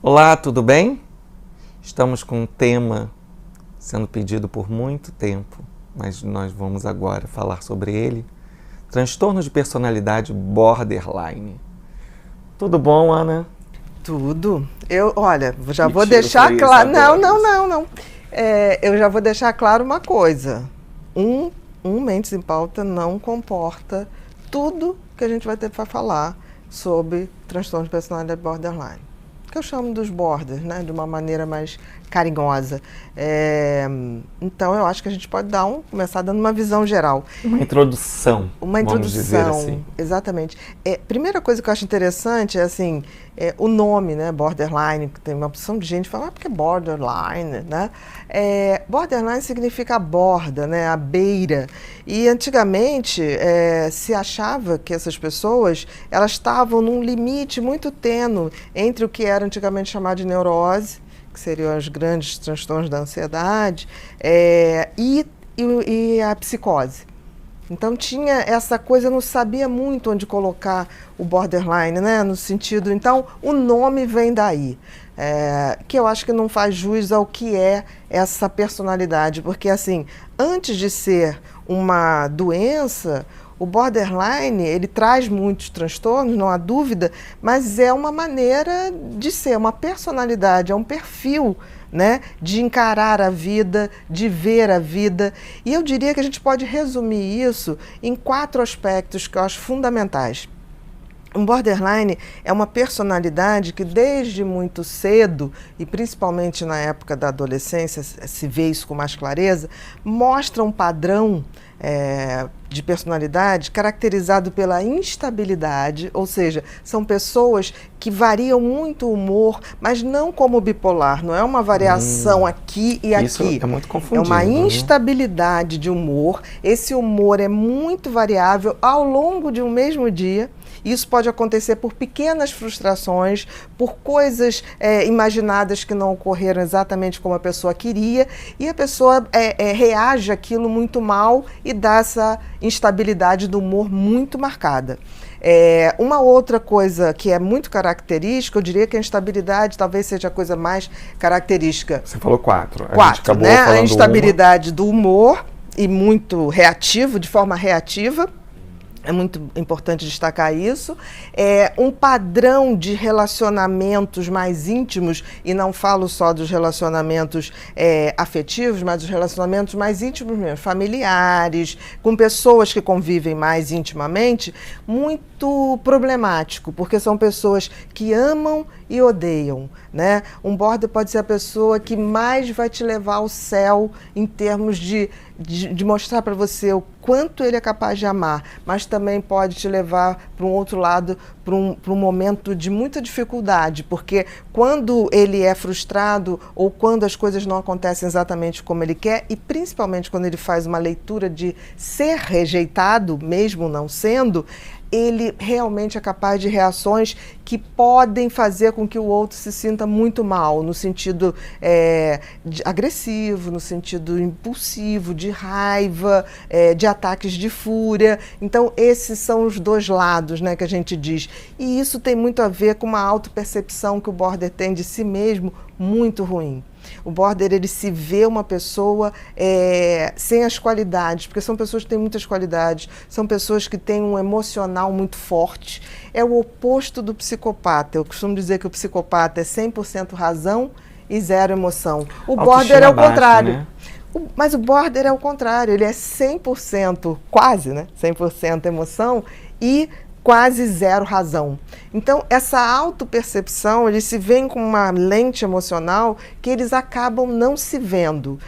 Olá, tudo bem? Estamos com um tema sendo pedido por muito tempo, mas nós vamos agora falar sobre ele. Transtorno de personalidade borderline. Tudo bom, Ana? Tudo. Olha, já Que vou tiro deixar foi esse claro. agora? Não. Eu já vou deixar claro uma coisa. Um Mentes em Pauta não comporta tudo que a gente vai ter para falar sobre transtorno de personalidade borderline. Que eu chamo dos borders, né, de uma maneira mais carinhosa. Então, eu acho que a gente pode começar dando uma visão geral. Uma introdução, Uma vamos dizer introdução, assim. exatamente. Primeira coisa que eu acho interessante é assim, o nome, né, borderline, que tem uma opção de gente que fala, porque é borderline, né? Borderline significa a borda, né, a beira. E antigamente se achava que essas pessoas, elas estavam num limite muito tênue entre o que era antigamente chamado de neurose, que seriam os grandes transtornos da ansiedade, e a psicose. Então tinha essa coisa, eu não sabia muito onde colocar o borderline, né? No sentido, então o nome vem daí, que eu acho que não faz jus ao que é essa personalidade, porque assim, antes de ser uma doença, o borderline, ele traz muitos transtornos, não há dúvida, mas é uma maneira de ser, uma personalidade, é um perfil, né, de encarar a vida, de ver a vida. E eu diria que a gente pode resumir isso em 4 aspectos que eu acho fundamentais. Um borderline é uma personalidade que desde muito cedo, e principalmente na época da adolescência, se vê isso com mais clareza, mostra um padrão de personalidade caracterizado pela instabilidade, ou seja, são pessoas que variam muito o humor, mas não como bipolar, não é uma variação aqui e Isso aqui. é muito confundido, É uma né? instabilidade de humor, esse humor é muito variável ao longo de um mesmo dia. Isso pode acontecer por pequenas frustrações, por coisas imaginadas que não ocorreram exatamente como a pessoa queria, e a pessoa reage àquilo muito mal e dá essa instabilidade do humor muito marcada. Uma outra coisa que é muito característica, eu diria que a instabilidade talvez seja a coisa mais característica. Você falou 4. A gente 4, acabou né? falando A instabilidade do humor, e muito reativo, de forma reativa. É muito importante destacar isso. Um padrão de relacionamentos mais íntimos, e não falo só dos relacionamentos afetivos, mas dos relacionamentos mais íntimos mesmo, familiares, com pessoas que convivem mais intimamente, muito problemático, porque são pessoas que amam e odeiam, né? Um border pode ser a pessoa que mais vai te levar ao céu em termos de mostrar para você o quanto ele é capaz de amar, mas também pode te levar para um outro lado, para um momento de muita dificuldade, porque quando ele é frustrado ou quando as coisas não acontecem exatamente como ele quer, e principalmente quando ele faz uma leitura de ser rejeitado, mesmo não sendo, ele realmente é capaz de reações que podem fazer com que o outro se sinta muito mal, no sentido agressivo, no sentido impulsivo, de raiva, de ataques de fúria. Então, esses são os dois lados, né, que a gente diz. E isso tem muito a ver com uma autopercepção que o border tem de si mesmo muito ruim. O border, ele se vê uma pessoa sem as qualidades, porque são pessoas que têm muitas qualidades, são pessoas que têm um emocional muito forte. É o oposto do psicopata. Eu costumo dizer que o psicopata é 100% razão e 0 emoção. O border é o contrário. Né? Mas o border é o contrário, ele é 100%, quase, né? 100% emoção e quase 0 razão. Então, essa autopercepção, eles se veem com uma lente emocional que eles acabam não se vendo.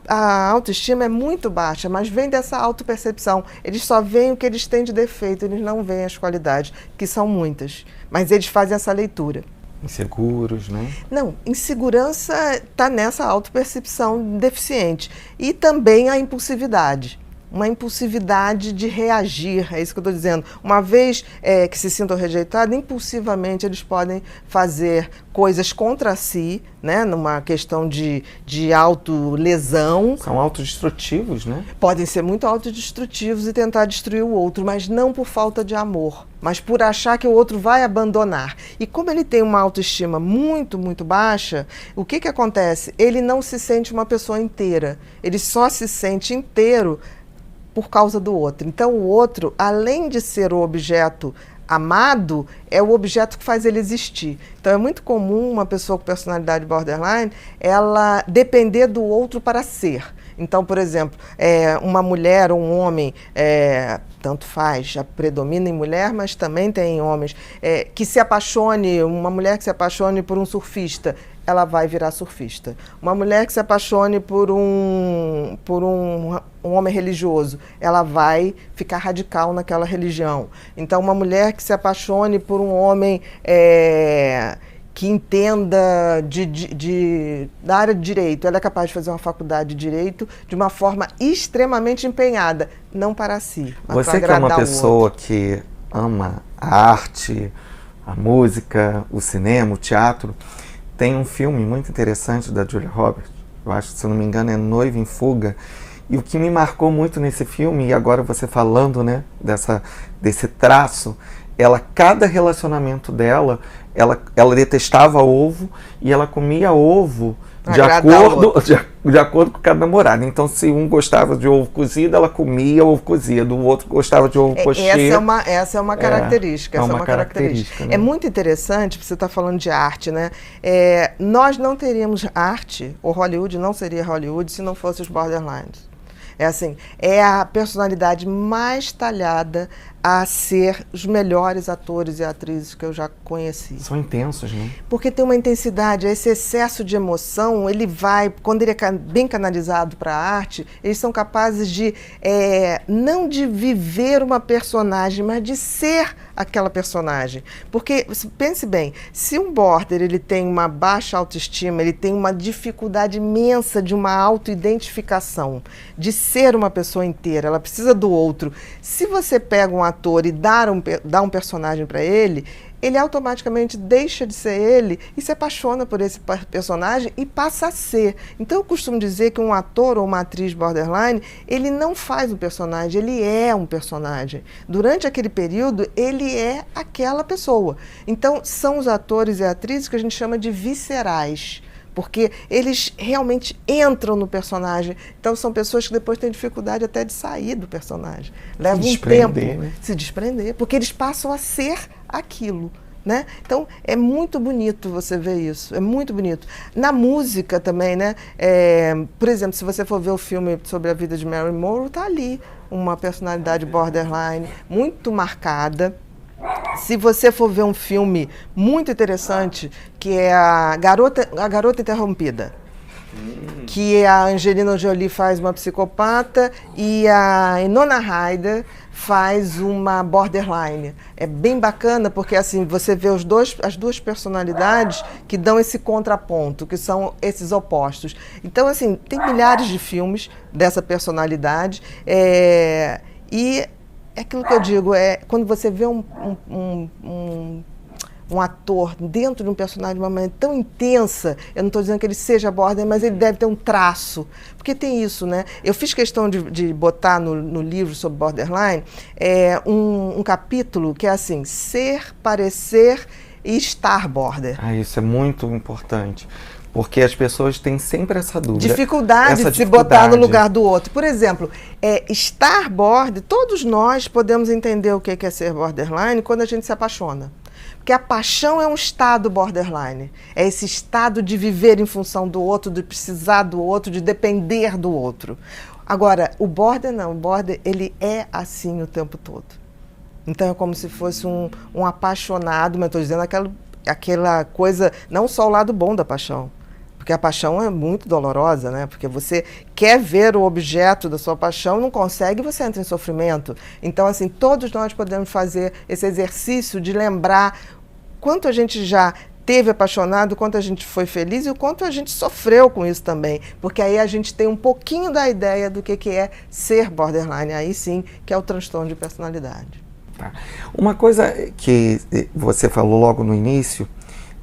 A autoestima é muito baixa, mas vem dessa autopercepção. Eles só veem o que eles têm de defeito, eles não veem as qualidades, que são muitas. Mas eles fazem essa leitura. Inseguros, né? Não, insegurança está nessa autopercepção deficiente. E também a impulsividade. uma impulsividade de reagir, é isso que eu estou dizendo. Uma vez que se sintam rejeitados, impulsivamente eles podem fazer coisas contra si, né, numa questão de autolesão. São autodestrutivos, né? Podem ser muito autodestrutivos e tentar destruir o outro, mas não por falta de amor, mas por achar que o outro vai abandonar. E como ele tem uma autoestima muito, muito baixa, o que acontece? Ele não se sente uma pessoa inteira, ele só se sente inteiro por causa do outro. Então o outro, além de ser o objeto amado, é o objeto que faz ele existir. Então é muito comum uma pessoa com personalidade borderline, ela depender do outro para ser. Então, por exemplo, uma mulher ou um homem, tanto faz, já predomina em mulher, mas também tem em homens, que se apaixone, uma mulher que se apaixone por um surfista, ela vai virar surfista. Uma mulher que se apaixone por um homem religioso, ela vai ficar radical naquela religião. Então, uma mulher que se apaixone por um homem que entenda da área de direito, ela é capaz de fazer uma faculdade de direito de uma forma extremamente empenhada, não para si, mas Você para agradar o outro. que é uma pessoa que ama a arte, a música, o cinema, o teatro, tem um filme muito interessante da Julia Roberts, eu acho, se eu não me engano, é Noiva em Fuga, e o que me marcou muito nesse filme, e agora você falando, né, desse traço, cada relacionamento dela, ela detestava ovo e ela comia ovo de acordo com cada namorado. Então, se um gostava de ovo cozido, ela comia ovo cozido, o outro gostava de ovo cocheiro. Essa é uma característica. Né? É muito interessante, você está falando de arte, né? Nós não teríamos arte, ou Hollywood não seria Hollywood, se não fosse os borderlines. É a personalidade mais talhada a ser os melhores atores e atrizes que eu já conheci. São intensos, né? Porque tem uma intensidade, esse excesso de emoção, ele vai, quando ele é bem canalizado para a arte, eles são capazes de, não de viver uma personagem, mas de ser aquela personagem. Porque, pense bem, se um border ele tem uma baixa autoestima, ele tem uma dificuldade imensa de uma autoidentificação, de ser uma pessoa inteira, ela precisa do outro. Se você pega um ator e dá um personagem para ele automaticamente deixa de ser ele e se apaixona por esse personagem e passa a ser. Então eu costumo dizer que um ator ou uma atriz borderline, ele não faz um personagem, ele é um personagem. Durante aquele período, ele é aquela pessoa. Então são os atores e atrizes que a gente chama de viscerais, porque eles realmente entram no personagem. Então são pessoas que depois têm dificuldade até de sair do personagem. Leva um tempo se desprender, porque eles passam a ser aquilo, né? Então é muito bonito você ver isso, é muito bonito. Na música também, né? Por exemplo, se você for ver o filme sobre a vida de Marilyn Monroe, está ali uma personalidade borderline muito marcada. Se você for ver um filme muito interessante, que é a Garota Interrompida, que a Angelina Jolie faz uma psicopata e a Winona Ryder faz uma borderline. É bem bacana porque assim você vê as duas personalidades que dão esse contraponto, que são esses opostos. Então assim, tem milhares de filmes dessa personalidade e é aquilo que eu digo, quando você vê um ator dentro de um personagem de uma maneira tão intensa, eu não estou dizendo que ele seja border, mas ele deve ter um traço, porque tem isso, né? Eu fiz questão de botar no livro sobre borderline um capítulo que é assim, ser, parecer e estar border. Isso é muito importante. Porque as pessoas têm sempre essa dúvida. Dificuldade de se botar no lugar do outro. Por exemplo, estar border, todos nós podemos entender o que é ser borderline quando a gente se apaixona. Porque a paixão é um estado borderline. É esse estado de viver em função do outro, de precisar do outro, de depender do outro. Agora, o border não. O border, ele é assim o tempo todo. Então, é como se fosse um apaixonado, mas estou dizendo aquela coisa, não só o lado bom da paixão. Porque a paixão é muito dolorosa, né? Porque você quer ver o objeto da sua paixão, não consegue, você entra em sofrimento. Então, assim, todos nós podemos fazer esse exercício de lembrar quanto a gente já esteve apaixonado, o quanto a gente foi feliz e o quanto a gente sofreu com isso também. Porque aí a gente tem um pouquinho da ideia do que é ser borderline. Aí sim, que é o transtorno de personalidade. Tá. Uma coisa que você falou logo no início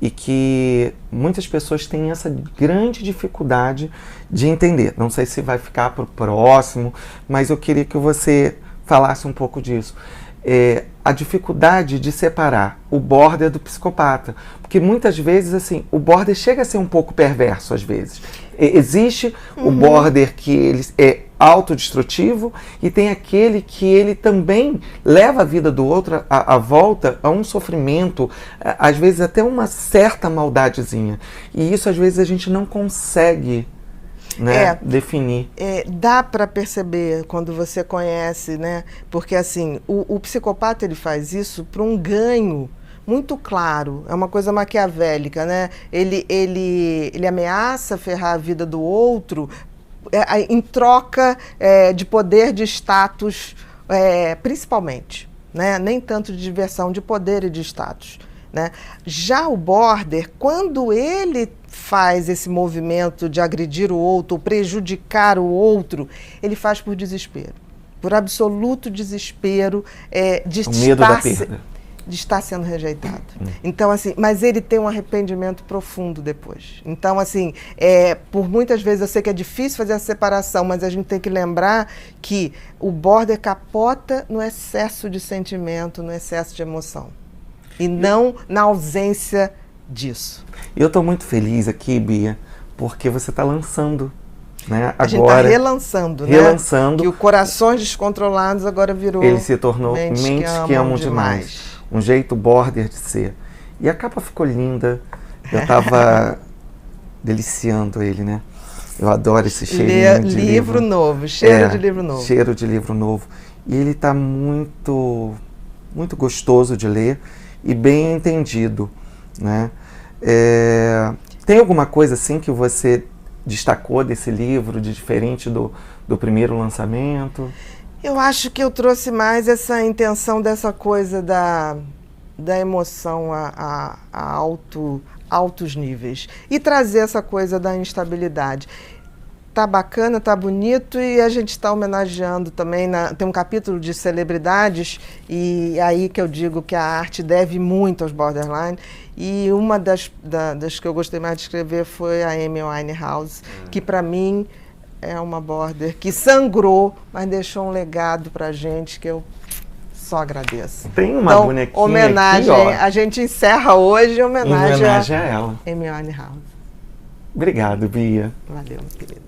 e que muitas pessoas têm essa grande dificuldade de entender. Não sei se vai ficar para o próximo, mas eu queria que você falasse um pouco disso. A dificuldade de separar o border do psicopata. Porque muitas vezes, assim, o border chega a ser um pouco perverso às vezes. Existe o border que ele é autodestrutivo e tem aquele que ele também leva a vida do outro à volta a um sofrimento, às vezes até uma certa maldadezinha. E isso às vezes a gente não consegue, né, definir. Dá para perceber quando você conhece, né? Porque assim, o psicopata ele faz isso para um ganho muito claro, é uma coisa maquiavélica, né? Ele ameaça ferrar a vida do outro em troca de poder, de status, principalmente, né? Nem tanto de diversão, de poder e de status. Né? Já o border, quando ele faz esse movimento de agredir o outro, ou prejudicar o outro, ele faz por desespero, por absoluto desespero, o medo da perda. De estar sendo rejeitado. Então, assim, mas ele tem um arrependimento profundo depois. Então, assim, por muitas vezes eu sei que é difícil fazer a separação, mas a gente tem que lembrar que o border capota no excesso de sentimento, no excesso de emoção. E não na ausência disso. Eu estou muito feliz aqui, Bia, porque você está lançando, né? A gente está relançando, né? Que o Corações Descontrolados agora virou... Ele se tornou Mentes que Amam Demais. Um jeito border de ser. E a capa ficou linda. Eu estava deliciando ele, né? Eu adoro esse cheirinho de livro novo, cheiro de livro novo. Cheiro de livro novo. E ele está muito, muito gostoso de ler e bem entendido, né? Tem alguma coisa assim que você destacou desse livro de diferente do primeiro lançamento? Eu acho que eu trouxe mais essa intenção dessa coisa da emoção a altos níveis e trazer essa coisa da instabilidade. Tá bacana, tá bonito e a gente está homenageando também, tem um capítulo de celebridades e aí que eu digo que a arte deve muito aos borderline e uma das que eu gostei mais de escrever foi a Amy Winehouse, que para mim é uma border que sangrou, mas deixou um legado pra gente que eu só agradeço. Tem uma bonequinha homenagem, aqui, ó. A gente encerra hoje em homenagem a ela. Amy Winehouse. Obrigado, Bia. Valeu, meu querido.